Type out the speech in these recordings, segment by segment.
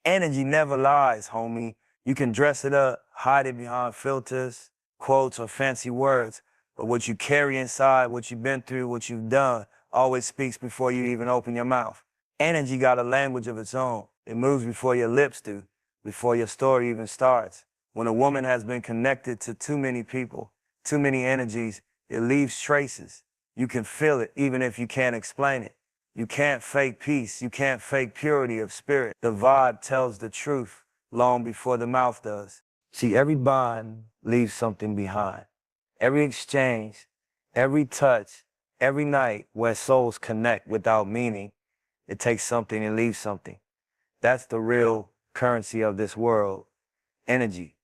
Energy never lies, homie. You can dress it up, hide it behind filters, quotes, or fancy words, but what you carry inside, what you've been through, what you've done, always speaks before you even open your mouth. Energy got a language of its own. It moves before your lips do, before your story even starts. When a woman has been connected to too many people, too many energies, it leaves traces. You can feel it even if you can't explain it. You can't fake peace. You can't fake purity of spirit. The vibe tells the truth long before the mouth does. See, every bond leaves something behind. Every exchange, every touch, every night where souls connect without meaning, it takes something and leaves something. That's the real currency of this world, energy.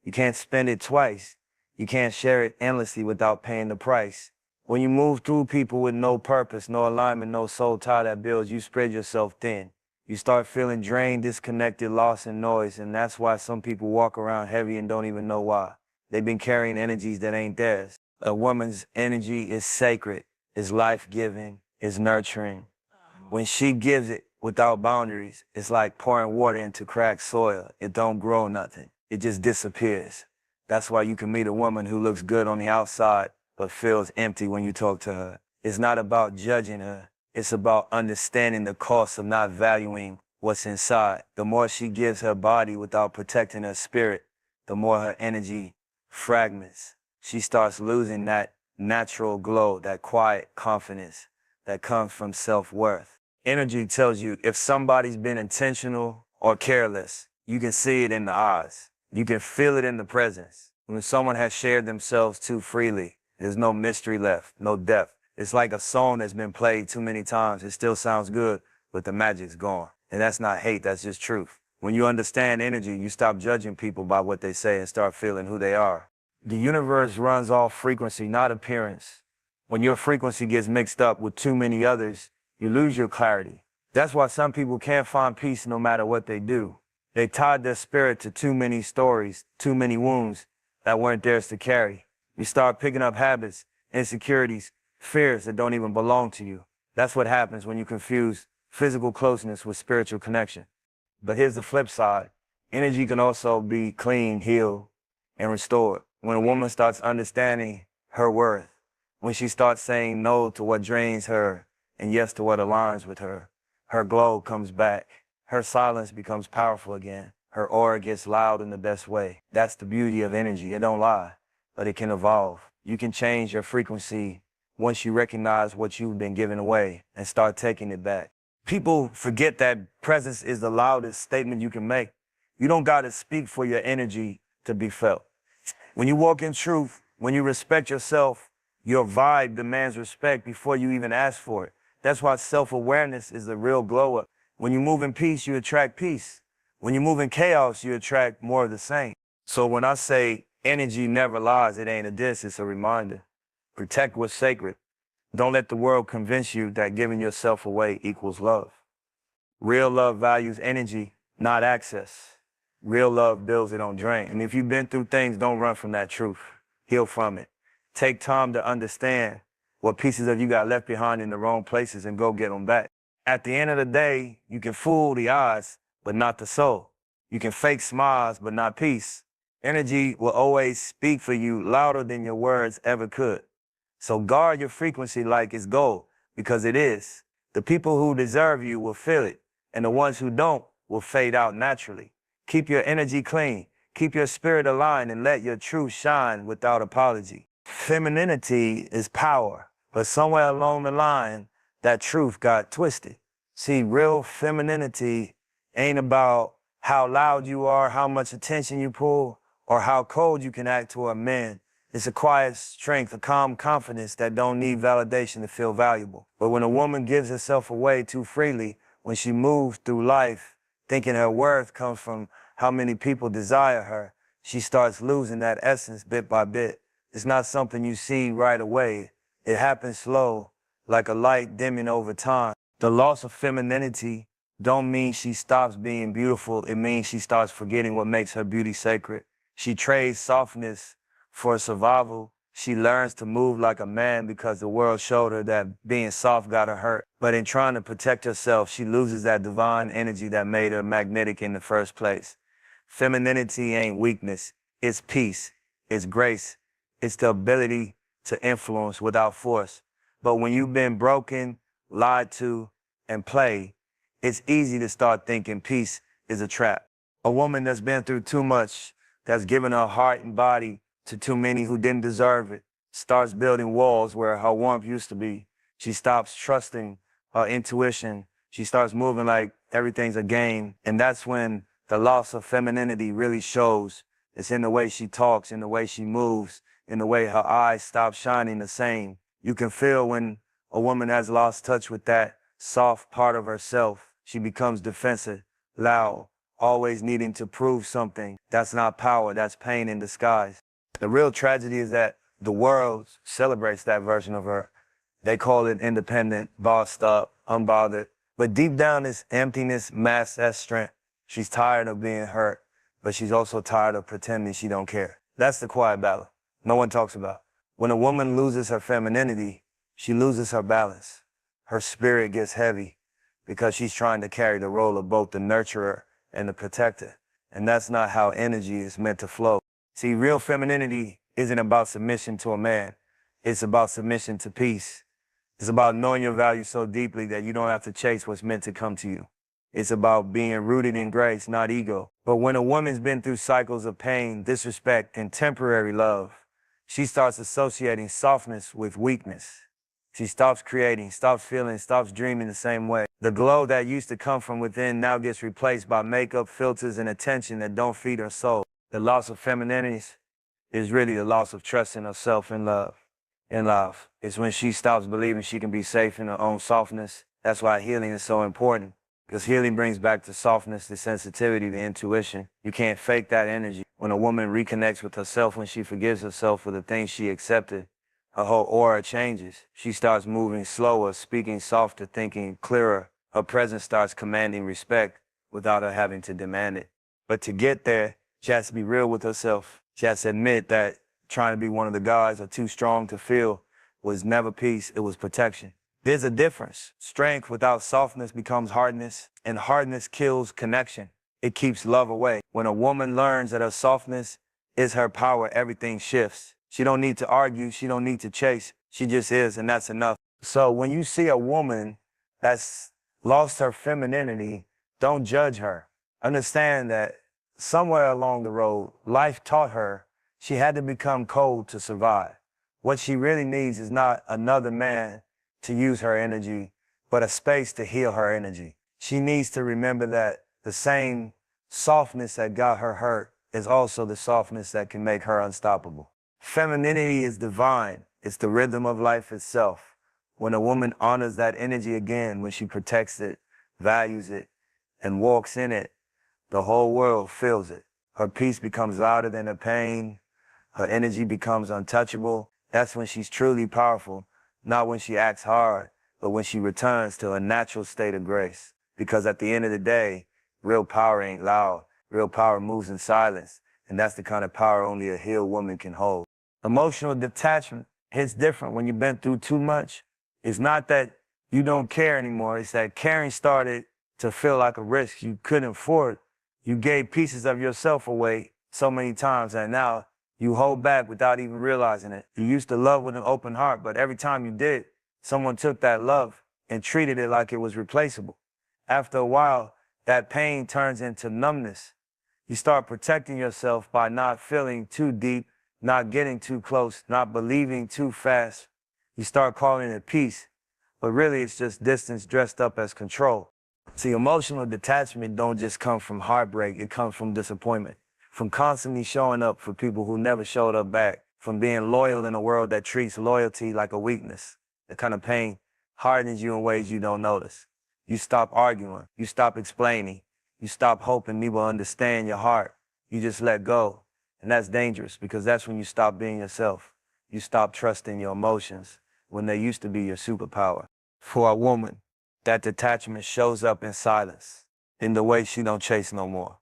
You can't spend it twice. You can't share it endlessly without paying the price. When you move through people with no purpose, no alignment, no soul tie that builds, you spread yourself thin. You start feeling drained, disconnected, lost in noise, and that's why some people walk around heavy and don't even know why. They've been carrying energies that ain't theirs. A woman's energy is sacred, is life-giving, is nurturing. When she gives it without boundaries, it's like pouring water into cracked soil. It don't grow nothing. It just disappears. That's why you can meet a woman who looks good on the outside, but feels empty when you talk to her. It's not about judging her. It's about understanding the cost of not valuing what's inside. The more she gives her body without protecting her spirit, the more her energy fragments. She starts losing that natural glow, that quiet confidence that comes from self-worth. Energy tells you if somebody's been intentional or careless. You can see it in the eyes. You can feel it in the presence. When someone has shared themselves too freely, there's no mystery left, no depth. It's like a song that's been played too many times. It still sounds good, but the magic's gone. And that's not hate, that's just truth. When you understand energy, you stop judging people by what they say and start feeling who they are. The universe runs off frequency, not appearance. When your frequency gets mixed up with too many others, you lose your clarity. That's why some people can't find peace no matter what they do. They tied their spirit to too many stories, too many wounds that weren't theirs to carry. You start picking up habits, insecurities, fears that don't even belong to you. That's what happens when you confuse physical closeness with spiritual connection. But here's the flip side. Energy can also be clean, healed, and restored. When a woman starts understanding her worth, when she starts saying no to what drains her and yes to what aligns with her, her glow comes back. Her silence becomes powerful again. Her aura gets loud in the best way. That's the beauty of energy. It don't lie, but it can evolve. You can change your frequency once you recognize what you've been giving away and start taking it back. People forget that presence is the loudest statement you can make. You don't gotta speak for your energy to be felt. When you walk in truth, when you respect yourself, your vibe demands respect before you even ask for it. That's why self-awareness is the real glow-up. When you move in peace, you attract peace. When you move in chaos, you attract more of the same. So when I say energy never lies, it ain't a diss, it's a reminder. Protect what's sacred. Don't let the world convince you that giving yourself away equals love. Real love values energy, not access. Real love builds it on drain. And if you've been through things, don't run from that truth. Heal from it. Take time to understand what pieces of you got left behind in the wrong places and go get them back. At the end of the day, you can fool the eyes, but not the soul. You can fake smiles, but not peace. Energy will always speak for you louder than your words ever could. So guard your frequency like it's gold, because it is. The people who deserve you will feel it, and the ones who don't will fade out naturally. Keep your energy clean, keep your spirit aligned, and let your truth shine without apology. Femininity is power, but somewhere along the line, that truth got twisted. See, real femininity ain't about how loud you are, how much attention you pull, or how cold you can act toward men. It's a quiet strength, a calm confidence that don't need validation to feel valuable. But when a woman gives herself away too freely, when she moves through life thinking her worth comes from how many people desire her, she starts losing that essence bit by bit. It's not something you see right away. It happens slow, like a light dimming over time. The loss of femininity don't mean she stops being beautiful. It means she starts forgetting what makes her beauty sacred. She trades softness for survival, She learns to move like a man because the world showed her that being soft got her hurt. But in trying to protect herself, she loses that divine energy that made her magnetic in the first place. Femininity ain't weakness, it's peace, it's grace, it's the ability to influence without force. But when you've been broken, lied to, and played, it's easy to start thinking peace is a trap. A woman that's been through too much, that's given her heart and body to too many who didn't deserve it, starts building walls where her warmth used to be. She stops trusting her intuition. She starts moving like everything's a game. And that's when the loss of femininity really shows. It's in the way she talks, in the way she moves, in the way her eyes stop shining the same. You can feel when a woman has lost touch with that soft part of herself. She becomes defensive, loud, always needing to prove something. That's not power, that's pain in disguise. The real tragedy is that the world celebrates that version of her. They call it independent, bossed up, unbothered. But deep down, this emptiness masks that strength. She's tired of being hurt, but she's also tired of pretending she don't care. That's the quiet battle no one talks about. When a woman loses her femininity, she loses her balance. Her spirit gets heavy because she's trying to carry the role of both the nurturer and the protector. And that's not how energy is meant to flow. See, real femininity isn't about submission to a man. It's about submission to peace. It's about knowing your value so deeply that you don't have to chase what's meant to come to you. It's about being rooted in grace, not ego. But when a woman's been through cycles of pain, disrespect, and temporary love, she starts associating softness with weakness. She stops creating, stops feeling, stops dreaming the same way. The glow that used to come from within now gets replaced by makeup, filters, and attention that don't feed her soul. The loss of femininity is really the loss of trust in herself and love. In love, it's when she stops believing she can be safe in her own softness. That's why healing is so important. Because healing brings back the softness, the sensitivity, the intuition. You can't fake that energy. When a woman reconnects with herself, when she forgives herself for the things she accepted, her whole aura changes. She starts moving slower, speaking softer, thinking clearer. Her presence starts commanding respect without her having to demand it. But to get there, she has to be real with herself. She has to admit that trying to be one of the guys or too strong to feel was never peace, it was protection. There's a difference. Strength without softness becomes hardness, and hardness kills connection. It keeps love away. When a woman learns that her softness is her power, everything shifts. She don't need to argue, she don't need to chase. She just is, and that's enough. So when you see a woman that's lost her femininity, don't judge her. Understand that somewhere along the road, life taught her she had to become cold to survive. What she really needs is not another man to use her energy, but a space to heal her energy. She needs to remember that the same softness that got her hurt is also the softness that can make her unstoppable. Femininity is divine. It's the rhythm of life itself. When a woman honors that energy again, when she protects it, values it, and walks in it, the whole world feels it. Her peace becomes louder than her pain. Her energy becomes untouchable. That's when she's truly powerful. Not when she acts hard, but when she returns to a natural state of grace. Because at the end of the day, real power ain't loud. Real power moves in silence. And that's the kind of power only a healed woman can hold. Emotional detachment hits different when you've been through too much. It's not that you don't care anymore. It's that caring started to feel like a risk you couldn't afford. You gave pieces of yourself away so many times, and now you hold back without even realizing it. You used to love with an open heart, but every time you did, someone took that love and treated it like it was replaceable. After a while, that pain turns into numbness. You start protecting yourself by not feeling too deep, not getting too close, not believing too fast. You start calling it peace, but really it's just distance dressed up as control. See, emotional detachment don't just come from heartbreak, it comes from disappointment. From constantly showing up for people who never showed up back, from being loyal in a world that treats loyalty like a weakness. The kind of pain hardens you in ways you don't notice. You stop arguing, you stop explaining, you stop hoping people understand your heart. You just let go. And that's dangerous because that's when you stop being yourself. You stop trusting your emotions when they used to be your superpower. For a woman, that detachment shows up in silence, in the way she don't chase no more,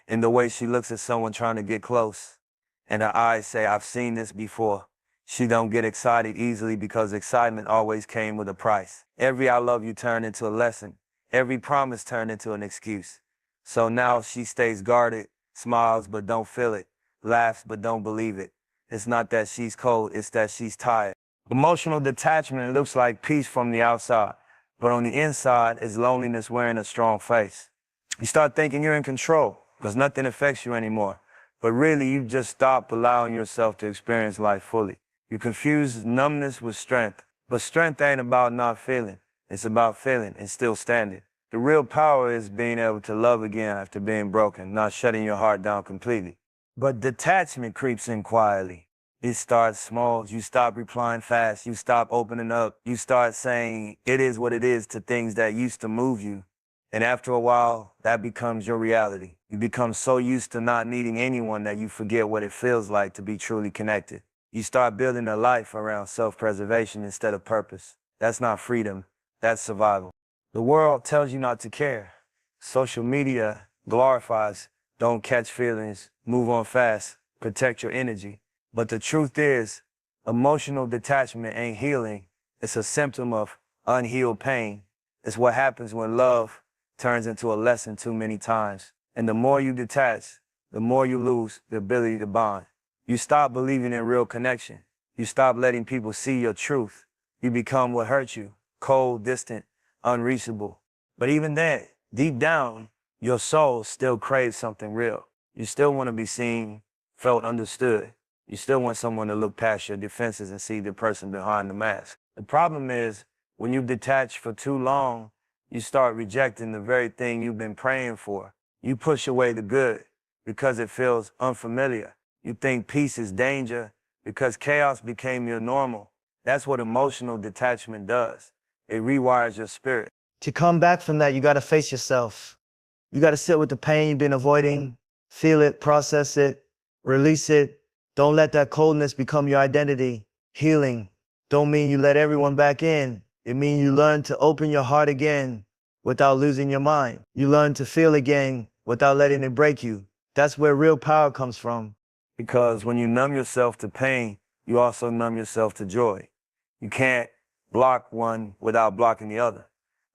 in the way she looks at someone trying to get close, and her eyes say, I've seen this before. She don't get excited easily because excitement always came with a price. Every I love you turned into a lesson. Every promise turned into an excuse. So now she stays guarded, smiles but don't feel it, laughs but don't believe it. It's not that she's cold, it's that she's tired. Emotional detachment looks like peace from the outside, but on the inside is loneliness wearing a strong face. You start thinking you're in control because nothing affects you anymore, but really you just stop allowing yourself to experience life fully. You confuse numbness with strength, but strength ain't about not feeling. It's about feeling and still standing. The real power is being able to love again after being broken, not shutting your heart down completely. But detachment creeps in quietly. It starts small. You stop replying fast. You stop opening up. You start saying it is what it is to things that used to move you. And after a while, that becomes your reality. You become so used to not needing anyone that you forget what it feels like to be truly connected. You start building a life around self-preservation instead of purpose. That's not freedom. That's survival. The world tells you not to care. Social media glorifies, don't catch feelings, move on fast, protect your energy. But the truth is, emotional detachment ain't healing. It's a symptom of unhealed pain. It's what happens when love turns into a lesson too many times. And the more you detach, the more you lose the ability to bond. You stop believing in real connection. You stop letting people see your truth. You become what hurt you, cold, distant, unreachable. But even then, deep down, your soul still craves something real. You still want to be seen, felt understood. You still want someone to look past your defenses and see the person behind the mask. The problem is, when you detach for too long, you start rejecting the very thing you've been praying for. You push away the good because it feels unfamiliar. You think peace is danger because chaos became your normal. That's what emotional detachment does. It rewires your spirit. To come back from that, you got to face yourself. You got to sit with the pain you've been avoiding, feel it, process it, release it. Don't let that coldness become your identity. Healing don't mean you let everyone back in. It means you learn to open your heart again without losing your mind. You learn to feel again without letting it break you. That's where real power comes from. Because when you numb yourself to pain, you also numb yourself to joy. You can't block one without blocking the other.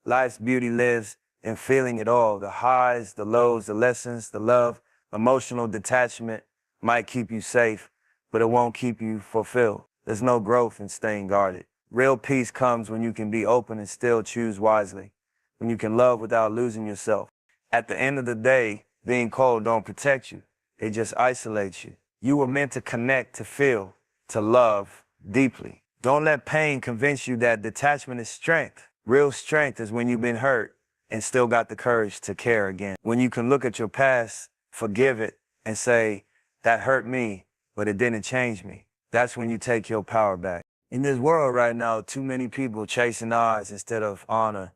Life's beauty lives in feeling it all, the highs, the lows, the lessons, the love. Emotional detachment might keep you safe, but it won't keep you fulfilled. There's no growth in staying guarded. Real peace comes when you can be open and still choose wisely, when you can love without losing yourself. At the end of the day, being cold don't protect you. It just isolates you. You were meant to connect, to feel, to love deeply. Don't let pain convince you that detachment is strength. Real strength is when you've been hurt and still got the courage to care again. When you can look at your past, forgive it, and say, that hurt me, but it didn't change me. That's when you take your power back. In this world right now, too many people chasing eyes instead of honor.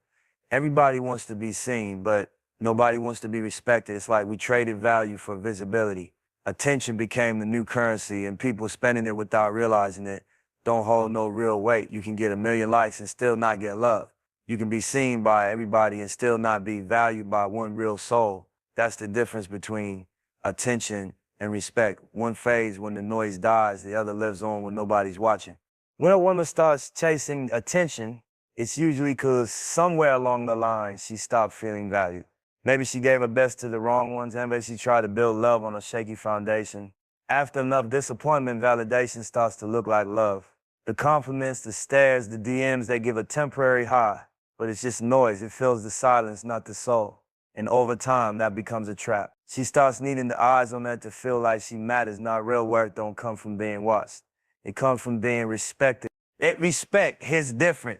Everybody wants to be seen, but nobody wants to be respected. It's like we traded value for visibility. Attention became the new currency, and people spending it without realizing it don't hold no real weight. You can get 1 million likes and still not get love. You can be seen by everybody and still not be valued by one real soul. That's the difference between attention and respect. One fades when the noise dies, the other lives on when nobody's watching. When a woman starts chasing attention, it's usually because somewhere along the line she stopped feeling valued. Maybe she gave her best to the wrong ones, and maybe she tried to build love on a shaky foundation. After enough disappointment, validation starts to look like love. The compliments, the stares, the DMs, they give a temporary high, but it's just noise. It fills the silence, not the soul. And over time, that becomes a trap. She starts needing the eyes on her to feel like she matters. Not real worth don't come from being watched. It comes from being respected. Respect is different.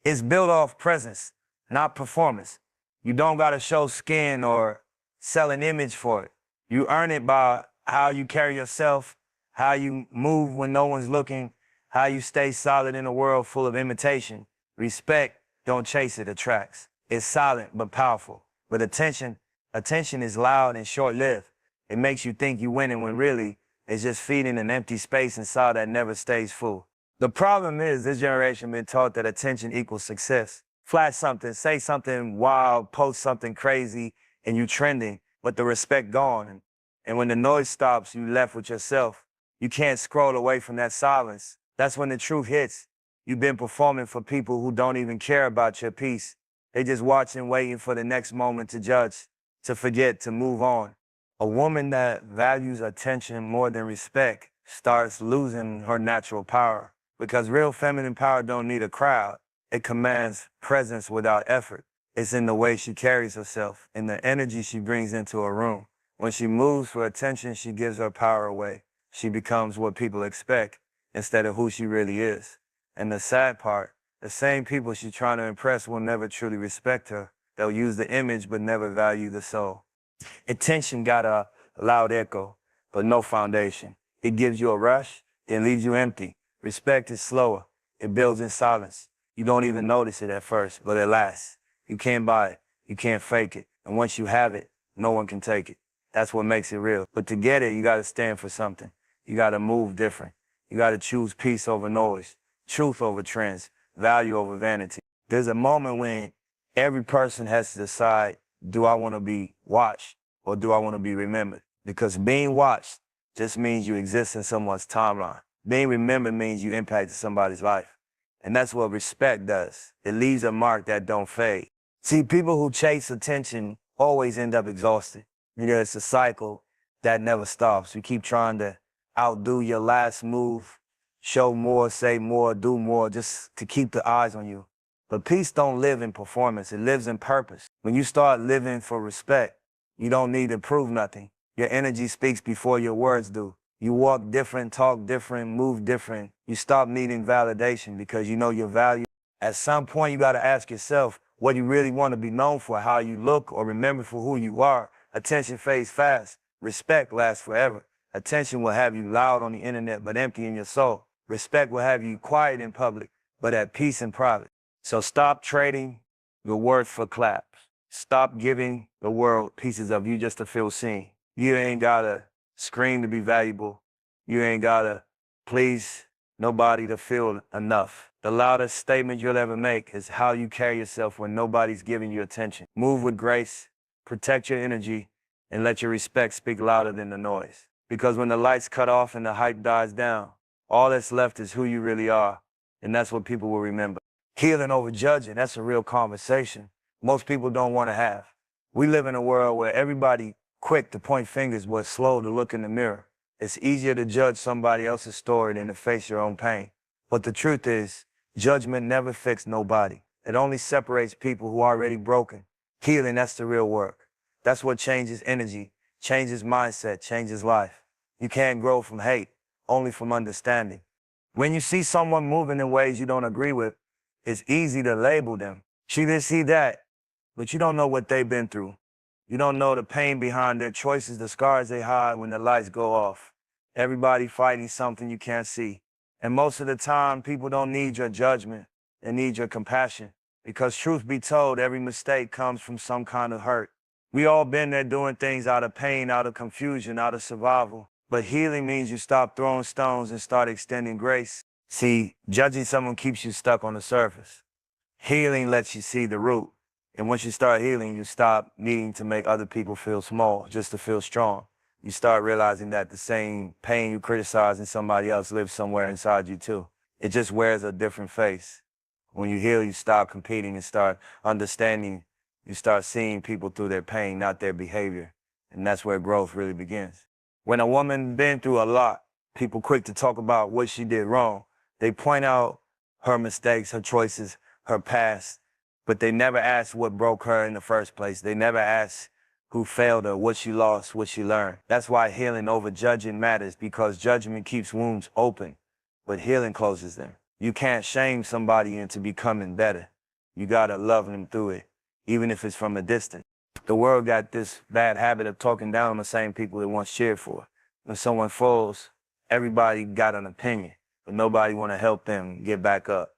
It's built off presence, not performance. You don't gotta show skin or sell an image for it. You earn it by how you carry yourself, how you move when no one's looking, how you stay solid in a world full of imitation. Respect, don't chase it, attracts. It's silent but powerful. But attention is loud and short-lived. It makes you think you're winning when really it's just feeding an empty space inside that never stays full. The problem is this generation been taught that attention equals success. Flash something, say something wild, post something crazy, and you trending, but the respect gone. And when the noise stops, you left with yourself. You can't scroll away from that silence. That's when the truth hits. You've been performing for people who don't even care about your peace. They just watching, waiting for the next moment to judge, to forget, to move on. A woman that values attention more than respect starts losing her natural power, because real feminine power don't need a crowd. It commands presence without effort. It's in the way she carries herself, in the energy she brings into a room. When she moves for attention, she gives her power away. She becomes what people expect instead of who she really is. And the sad part, the same people she's trying to impress will never truly respect her. They'll use the image but never value the soul. Attention got a loud echo, but no foundation. It gives you a rush, then leaves you empty. Respect is slower. It builds in silence. You don't even notice it at first, but it lasts. You can't buy it. You can't fake it. And once you have it, no one can take it. That's what makes it real. But to get it, you got to stand for something. You got to move different. You got to choose peace over noise, truth over trends, value over vanity. There's a moment when every person has to decide, do I want to be watched or do I want to be remembered? Because being watched just means you exist in someone's timeline. Being remembered means you impacted somebody's life. And that's what respect does. It leaves a mark that don't fade. See, people who chase attention always end up exhausted. It's a cycle that never stops. You keep trying to outdo your last move, show more, say more, do more, just to keep the eyes on you. But peace don't live in performance. It lives in purpose. When you start living for respect, you don't need to prove nothing. Your energy speaks before your words do. You walk different, talk different, move different. You stop needing validation because you know your value. At some point, you got to ask yourself what you really want to be known for, how you look, or remember for who you are. Attention fades fast. Respect lasts forever. Attention will have you loud on the internet, but empty in your soul. Respect will have you quiet in public, but at peace in private. So stop trading your worth for claps. Stop giving the world pieces of you just to feel seen. You ain't gotta scream to be valuable. You ain't gotta please nobody to feel enough. The loudest statement you'll ever make is how you carry yourself when nobody's giving you attention. Move with grace, protect your energy, and let your respect speak louder than the noise. Because when the lights cut off and the hype dies down, all that's left is who you really are, and that's what people will remember. Healing over judging, that's a real conversation most people don't want to have. We live in a world where everybody quick to point fingers but slow to look in the mirror. It's easier to judge somebody else's story than to face your own pain. But the truth is, judgment never fixes nobody. It only separates people who are already broken. Healing, that's the real work. That's what changes energy, changes mindset, changes life. You can't grow from hate, only from understanding. When you see someone moving in ways you don't agree with, it's easy to label them. She didn't see that, but you don't know what they've been through. You don't know the pain behind their choices, the scars they hide when the lights go off. Everybody fighting something you can't see. And most of the time, people don't need your judgment. They need your compassion. Because truth be told, every mistake comes from some kind of hurt. We all been there doing things out of pain, out of confusion, out of survival. But healing means you stop throwing stones and start extending grace. See, judging someone keeps you stuck on the surface. Healing lets you see the root. And once you start healing, you stop needing to make other people feel small just to feel strong. You start realizing that the same pain you criticize in somebody else lives somewhere inside you too. It just wears a different face. When you heal, you stop competing and start understanding. You start seeing people through their pain, not their behavior. And that's where growth really begins. When a woman been through a lot, people quick to talk about what she did wrong. They point out her mistakes, her choices, her past, but they never ask what broke her in the first place. They never ask who failed her, what she lost, what she learned. That's why healing over judging matters, because judgment keeps wounds open, but healing closes them. You can't shame somebody into becoming better. You gotta love them through it, even if it's from a distance. The world got this bad habit of talking down on the same people it once cheered for. When someone falls, everybody got an opinion, but nobody wanna help them get back up.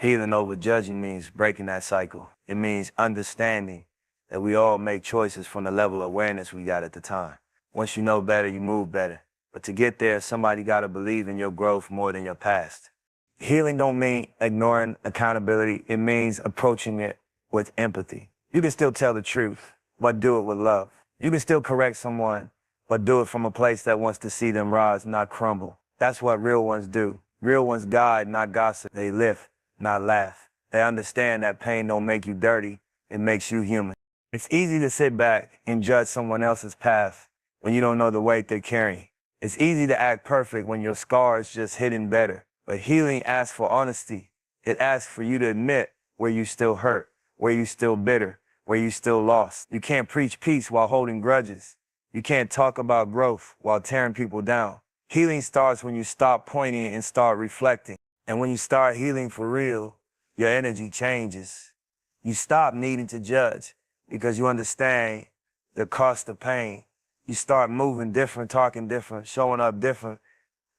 Healing over judging means breaking that cycle. It means understanding that we all make choices from the level of awareness we got at the time. Once you know better, you move better. But to get there, somebody gotta believe in your growth more than your past. Healing don't mean ignoring accountability. It means approaching it with empathy. You can still tell the truth, but do it with love. You can still correct someone, but do it from a place that wants to see them rise, not crumble. That's what real ones do. Real ones guide, not gossip. They lift, not laugh. They understand that pain don't make you dirty, it makes you human. It's easy to sit back and judge someone else's path when you don't know the weight they're carrying. It's easy to act perfect when your scar is just hidden better. But healing asks for honesty. It asks for you to admit where you still hurt, where you still bitter, where you still lost. You can't preach peace while holding grudges. You can't talk about growth while tearing people down. Healing starts when you stop pointing and start reflecting. And when you start healing for real, your energy changes. You stop needing to judge because you understand the cost of pain. You start moving different, talking different, showing up different.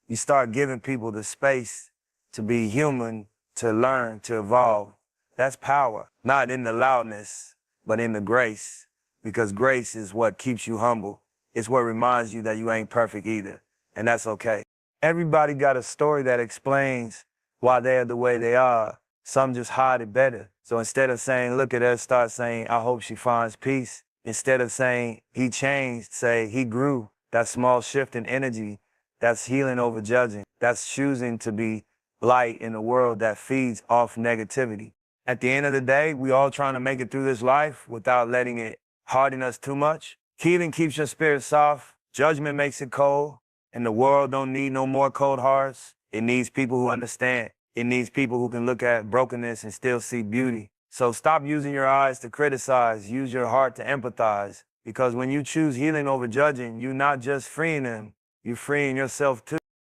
You start giving people the space to be human, to learn, to evolve. That's power, not in the loudness, but in the grace, because grace is what keeps you humble. It's what reminds you that you ain't perfect either, and that's okay. Everybody got a story that explains why they're the way they are. Some just hide it better. So instead of saying, look at her, start saying, I hope she finds peace. Instead of saying, he changed, say, he grew. That small shift in energy, that's healing over judging. That's choosing to be light in a world that feeds off negativity. At the end of the day, we all trying to make it through this life without letting it harden us too much. Healing keeps your spirit soft. Judgment makes it cold. And the world don't need no more cold hearts. It needs people who understand. It needs people who can look at brokenness and still see beauty. So stop using your eyes to criticize. Use your heart to empathize. Because when you choose healing over judging, you're not just freeing them, you're freeing yourself too.